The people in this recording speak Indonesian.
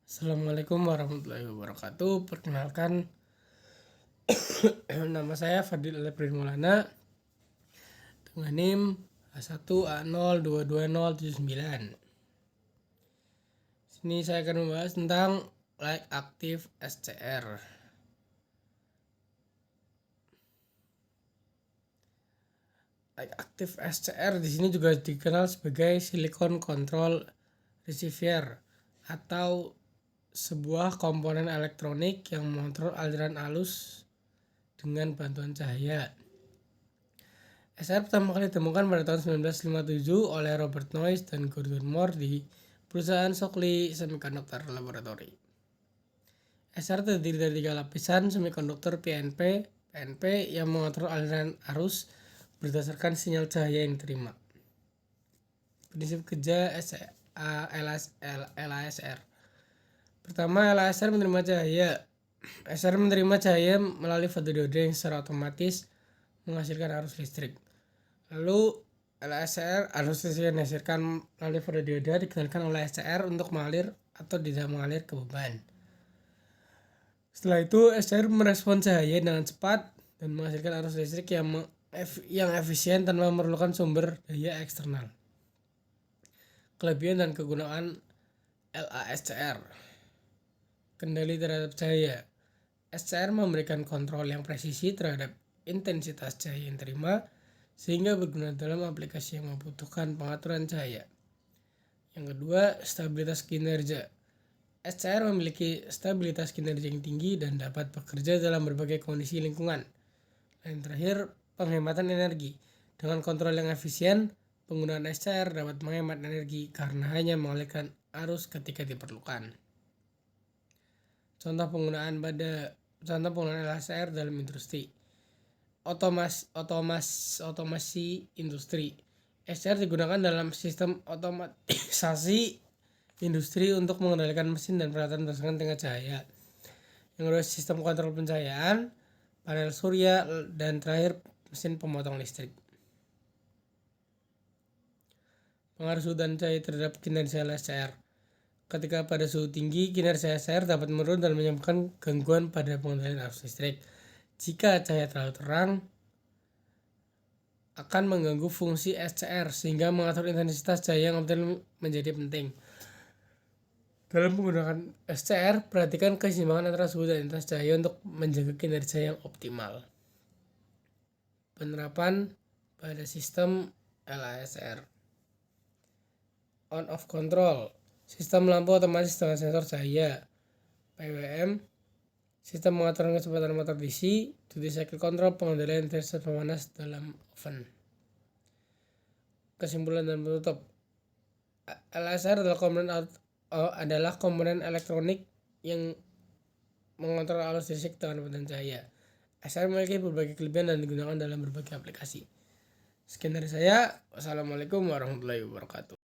Assalamualaikum warahmatullahi wabarakatuh. Perkenalkan, nama saya Fadil Alebrin Maulana dengan NIM A1A0220079. Sini saya akan membahas tentang Like Active SCR. Like Active SCR di sini juga dikenal sebagai Silicon Control Receiver atau sebuah komponen elektronik yang mengontrol aliran arus dengan bantuan cahaya. SCR pertama kali ditemukan pada tahun 1957 oleh Robert Noyce dan Gordon Moore di perusahaan Shockley Semiconductor Laboratory. SCR terdiri dari 3 lapisan semikonduktor PNP yang mengontrol aliran arus berdasarkan sinyal cahaya yang diterima. Prinsip kerja LASR. Pertama, LASR menerima cahaya. SCR menerima cahaya melalui fotodiode yang secara otomatis menghasilkan arus listrik. Lalu LASR arus listrik yang dihasilkan melalui fotodiode dikendalikan oleh SCR untuk mengalir atau tidak mengalir ke beban. Setelah itu SCR merespon cahaya dengan cepat dan menghasilkan arus listrik yang efisien tanpa memerlukan sumber daya eksternal. Kelebihan dan kegunaan LASCR. Kendali terhadap cahaya. SCR memberikan kontrol yang presisi terhadap intensitas cahaya yang diterima sehingga berguna dalam aplikasi yang membutuhkan pengaturan cahaya. Yang kedua, stabilitas kinerja. SCR memiliki stabilitas kinerja yang tinggi dan dapat bekerja dalam berbagai kondisi lingkungan. Dan terakhir, penghematan energi. Dengan kontrol yang efisien, penggunaan SCR dapat menghemat energi karena hanya mengalirkan arus ketika diperlukan. Contoh penggunaan LASR dalam industri. Otomasi industri. SCR digunakan dalam sistem otomatisasi industri untuk mengendalikan mesin dan peralatan berdasarkan tingkat cahaya. Yang kedua, sistem kontrol pencahayaan, panel surya, dan terakhir mesin pemotong listrik. Pengaruh suhu dan cahaya terhadap kinerja LASR. Ketika pada suhu tinggi, kinerja SCR dapat menurun dan menyebabkan gangguan pada pengendalian arus listrik. Jika cahaya terlalu terang, akan mengganggu fungsi SCR sehingga mengatur intensitas cahaya yang optimal menjadi penting. Dalam menggunakan SCR, perhatikan keseimbangan antara suhu dan intensitas cahaya untuk menjaga kinerja yang optimal. Penerapan pada sistem LASR. On-off control. Sistem lampu otomatis dengan sensor cahaya. PWM. Sistem pengaturan kecepatan motor DC. Duty cycle control, pengendalian intensitas pemanas dalam oven. Kesimpulan dan penutup. LASR adalah komponen elektronik yang mengontrol arus listrik dengan bantuan cahaya. SCR memiliki berbagai kelebihan dan digunakan dalam berbagai aplikasi. Sekian dari saya. Wassalamualaikum warahmatullahi wabarakatuh.